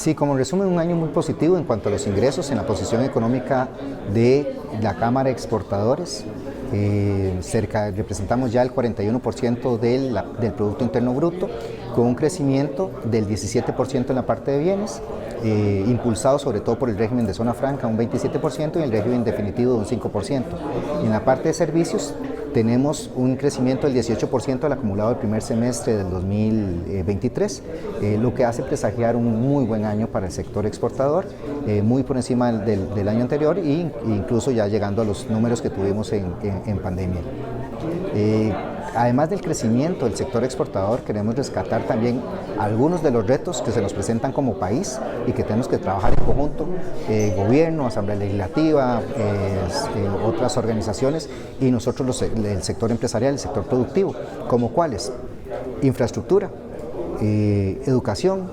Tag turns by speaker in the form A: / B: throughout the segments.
A: Sí, como resumen, un año muy positivo en cuanto a los ingresos en la posición económica de la Cámara de Exportadores. Representamos ya el 41% del Producto Interno Bruto, con un crecimiento del 17% en la parte de bienes, impulsado sobre todo por el régimen de zona franca, un 27%, y el régimen definitivo de un 5%. Y en la parte de servicios, tenemos un crecimiento del 18% al acumulado del primer semestre del 2023, lo que hace presagiar un muy buen año para el sector exportador, muy por encima del año anterior e incluso ya llegando a los números que tuvimos en pandemia. Además del crecimiento del sector exportador, queremos rescatar también algunos de los retos que se nos presentan como país y que tenemos que trabajar en conjunto, gobierno, Asamblea Legislativa, otras organizaciones y nosotros el sector empresarial, el sector productivo, como cuáles: infraestructura, educación,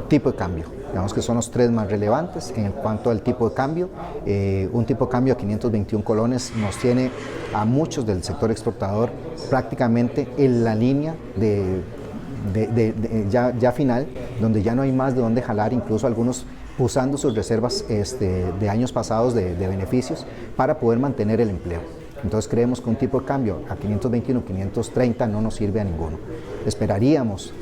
A: tipo de cambio. Digamos que son los tres más relevantes. En cuanto al tipo de cambio, un tipo de cambio a 521 colones nos tiene a muchos del sector exportador prácticamente en la línea ya final, donde ya no hay más de dónde jalar, incluso algunos usando sus reservas de años pasados de beneficios para poder mantener el empleo. Entonces creemos que un tipo de cambio a 521, 530 no nos sirve a ninguno. Esperaríamos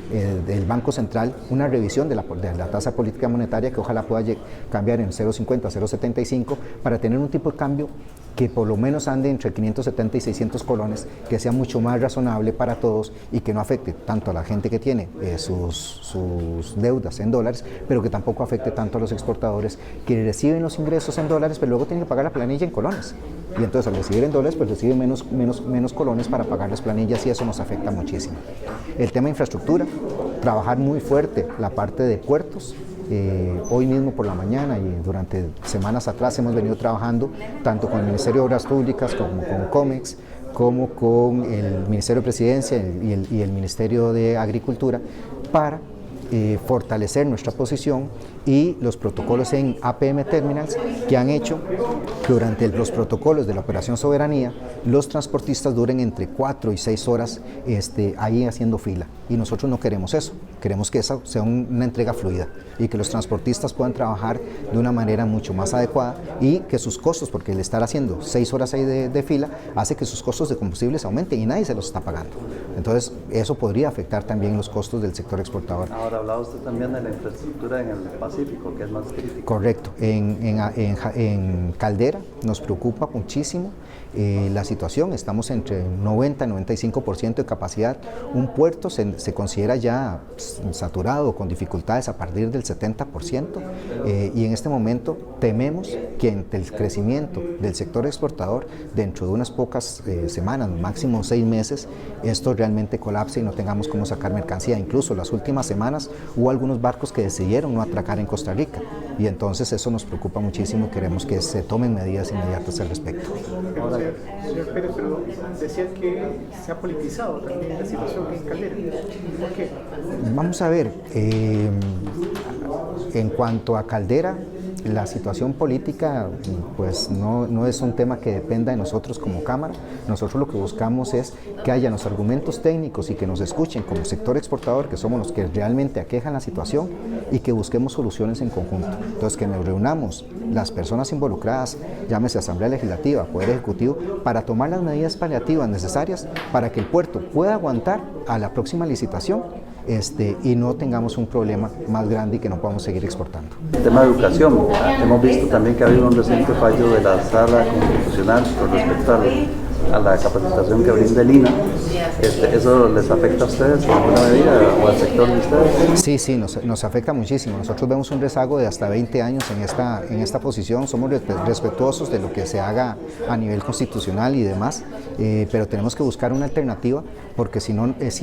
A: del Banco Central una revisión de la tasa política monetaria que ojalá pueda cambiar en 0,50, 0,75 para tener un tipo de cambio que por lo menos ande entre 570 y 600 colones, que sea mucho más razonable para todos y que no afecte tanto a la gente que tiene sus deudas en dólares, pero que tampoco afecte tanto a los exportadores que reciben los ingresos en dólares, pero luego tienen que pagar la planilla en colones. Y entonces al recibir en dólares, pues reciben menos colones para pagar las planillas y eso nos afecta muchísimo. El tema de infraestructura, trabajar muy fuerte la parte de puertos. Hoy mismo por la mañana y durante semanas atrás hemos venido trabajando tanto con el Ministerio de Obras Públicas como con COMEX, como con el Ministerio de Presidencia y el Ministerio de Agricultura para fortalecer nuestra posición y los protocolos en APM Terminals que han hecho que durante los protocolos de la Operación Soberanía los transportistas duren entre 4 y 6 horas ahí haciendo fila, y nosotros no queremos eso, queremos que esa sea una entrega fluida y que los transportistas puedan trabajar de una manera mucho más adecuada y que sus costos, porque el estar haciendo 6 horas ahí de fila hace que sus costos de combustibles aumenten y nadie se los está pagando. Entonces eso podría afectar también los costos del sector exportador.
B: Ahora hablaba usted también de la infraestructura en el Pacífico, que es más crítico.
A: Correcto, en Caldera nos preocupa muchísimo la situación, estamos entre 90 y 95% de capacidad, un puerto se considera ya saturado, con dificultades a partir del 70%, y en este momento tememos que ante el crecimiento del sector exportador, dentro de unas pocas semanas, máximo 6 meses, esto realmente colapse y no tengamos cómo sacar mercancía. Incluso las últimas semanas hubo algunos barcos que decidieron no atracar en Costa Rica, y entonces eso nos preocupa muchísimo y queremos que se tomen medidas inmediatas al respecto.
C: Señor Pérez, pero decía que se ha politizado también la situación en Caldera. ¿Por qué?
A: Vamos a ver, en cuanto a Caldera, la situación política pues no es un tema que dependa de nosotros como Cámara. Nosotros lo que buscamos es que haya los argumentos técnicos y que nos escuchen como sector exportador, que somos los que realmente aquejan la situación, y que busquemos soluciones en conjunto. Entonces, que nos reunamos las personas involucradas, llámese Asamblea Legislativa, Poder Ejecutivo, para tomar las medidas paliativas necesarias para que el puerto pueda aguantar a la próxima licitación y no tengamos un problema más grande y que no podamos seguir exportando.
B: El tema de educación, hemos visto también que ha habido un reciente fallo de la Sala Constitucional con respecto a la capacitación que brinda el INA. ¿Eso les afecta a ustedes en alguna medida o al sector de ustedes?
A: Sí, nos afecta muchísimo. Nosotros vemos un rezago de hasta 20 años en esta posición. Somos respetuosos de lo que se haga a nivel constitucional y demás, pero tenemos que buscar una alternativa, porque si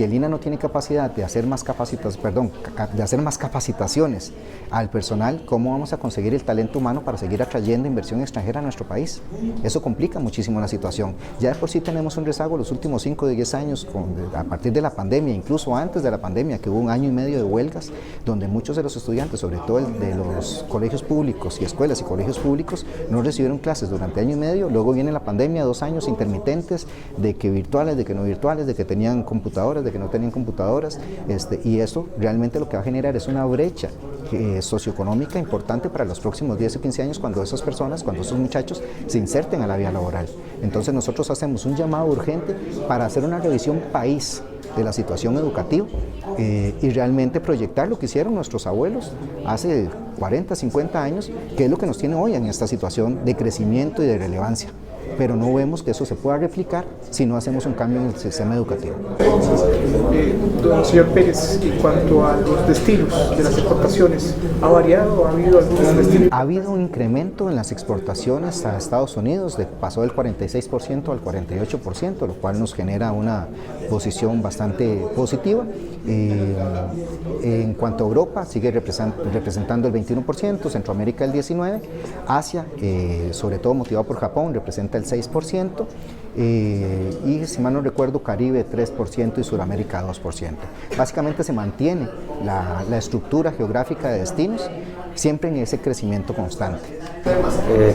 A: el INA no tiene capacidad de hacer más capacitaciones al personal, ¿cómo vamos a conseguir el talento humano para seguir atrayendo inversión extranjera a nuestro país? Eso complica muchísimo la situación. Ya ya de por sí tenemos un rezago los últimos 5 o 10 años, a partir de la pandemia, incluso antes de la pandemia, que hubo 1 año y medio de huelgas, donde muchos de los estudiantes, sobre todo de los colegios públicos y escuelas y colegios públicos, no recibieron clases durante 1 año y medio. Luego viene la pandemia, 2 años intermitentes, de que virtuales, de que no virtuales, de que tenían computadoras, de que no tenían computadoras, y eso realmente lo que va a generar es una brecha socioeconómica importante para los próximos 10 o 15 años, cuando esas personas, cuando esos muchachos se inserten a la vida laboral. Entonces nosotros hacemos un llamado urgente para hacer una revisión país de la situación educativa y realmente proyectar lo que hicieron nuestros abuelos hace 40, 50 años, que es lo que nos tiene hoy en esta situación de crecimiento y de relevancia. Pero no vemos que eso se pueda replicar si no hacemos un cambio en el sistema educativo.
C: Don señor Pérez, en cuanto a los destinos de las exportaciones, ¿ha variado? ¿Ha habido algún destino?
A: Ha habido un incremento en las exportaciones a Estados Unidos, pasó del 46% al 48%, lo cual nos genera una posición bastante positiva. En cuanto a Europa, sigue representando el 21%, Centroamérica el 19%, Asia, sobre todo motivado por Japón, representa el 6%, y si mal no recuerdo, Caribe 3% y Sudamérica 2%. Básicamente se mantiene la estructura geográfica de destinos, siempre en ese crecimiento constante.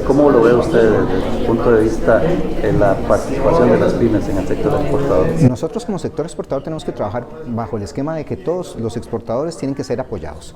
B: ¿Cómo lo ve usted desde su punto de vista en la participación de las pymes en el sector exportador?
A: Nosotros como sector exportador tenemos que trabajar bajo el esquema de que todos los exportadores tienen que ser apoyados,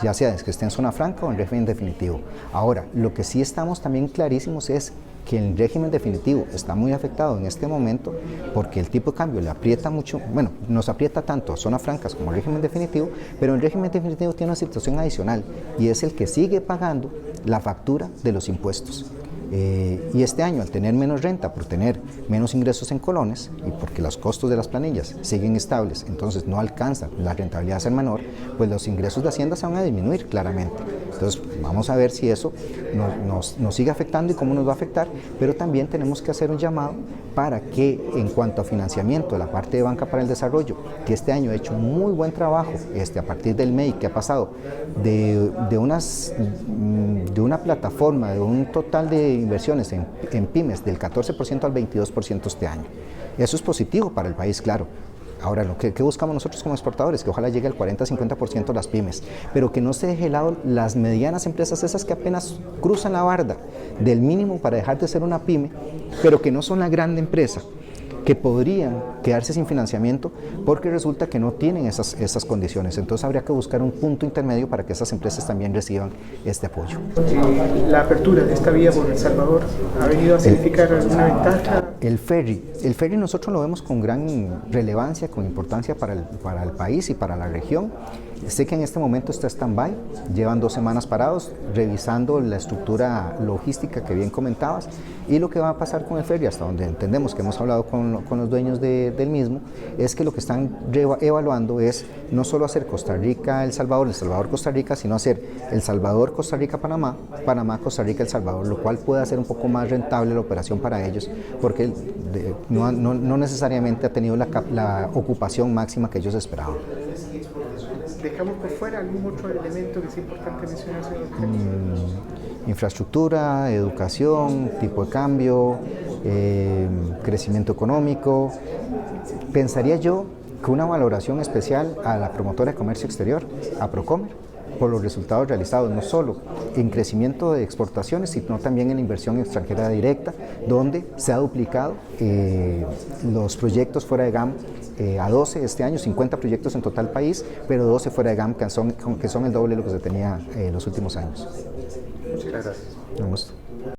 A: ya sea que estén en zona franca o en régimen definitivo. Ahora, lo que sí estamos también clarísimos es que el régimen definitivo está muy afectado en este momento porque el tipo de cambio le aprieta mucho, bueno, nos aprieta tanto zonas francas como el régimen definitivo, pero el régimen definitivo tiene una situación adicional y es el que sigue pagando la factura de los impuestos. Y este año, al tener menos renta, por tener menos ingresos en colones y porque los costos de las planillas siguen estables, entonces no alcanza la rentabilidad a ser menor, pues los ingresos de Hacienda se van a disminuir claramente. Entonces vamos a ver si eso nos sigue afectando y cómo nos va a afectar, pero también tenemos que hacer un llamado para que en cuanto a financiamiento de la parte de Banca para el Desarrollo, que este año ha hecho un muy buen trabajo a partir del MEI, que ha pasado de una plataforma, de un total de inversiones en pymes del 14% al 22% este año. Eso es positivo para el país, claro. Ahora, ¿qué buscamos nosotros como exportadores? Que ojalá llegue al 40-50% las pymes, pero que no se deje de lado las medianas empresas, esas que apenas cruzan la barda del mínimo para dejar de ser una pyme, pero que no son la gran empresa, que podrían quedarse sin financiamiento porque resulta que no tienen esas condiciones. Entonces habría que buscar un punto intermedio para que esas empresas también reciban este apoyo.
C: La apertura de esta vía por El Salvador ha venido a significar alguna ventaja.
A: El ferry nosotros lo vemos con gran relevancia, con importancia para el país y para la región. Sé que en este momento está stand-by, llevan 2 semanas parados, revisando la estructura logística que bien comentabas, y lo que va a pasar con el ferry, hasta donde entendemos que hemos hablado con los dueños del mismo, es que lo que están evaluando es no solo hacer Costa Rica, El Salvador, Costa Rica, sino hacer El Salvador, Costa Rica, Panamá, Costa Rica, El Salvador, lo cual puede hacer un poco más rentable la operación para ellos, porque no necesariamente ha tenido la ocupación máxima que ellos esperaban.
C: ¿Dejamos por fuera algún otro elemento que es importante mencionar?
A: Infraestructura, educación, tipo de cambio, crecimiento económico. Pensaría yo que una valoración especial a la promotora de comercio exterior, a Procomer, por los resultados realizados, no solo en crecimiento de exportaciones, sino también en inversión extranjera directa, donde se ha duplicado los proyectos fuera de GAM a 12 este año, 50 proyectos en total país, pero 12 fuera de GAM, que son el doble de lo que se tenía en los últimos años.
C: Muchas gracias.
A: Un gusto.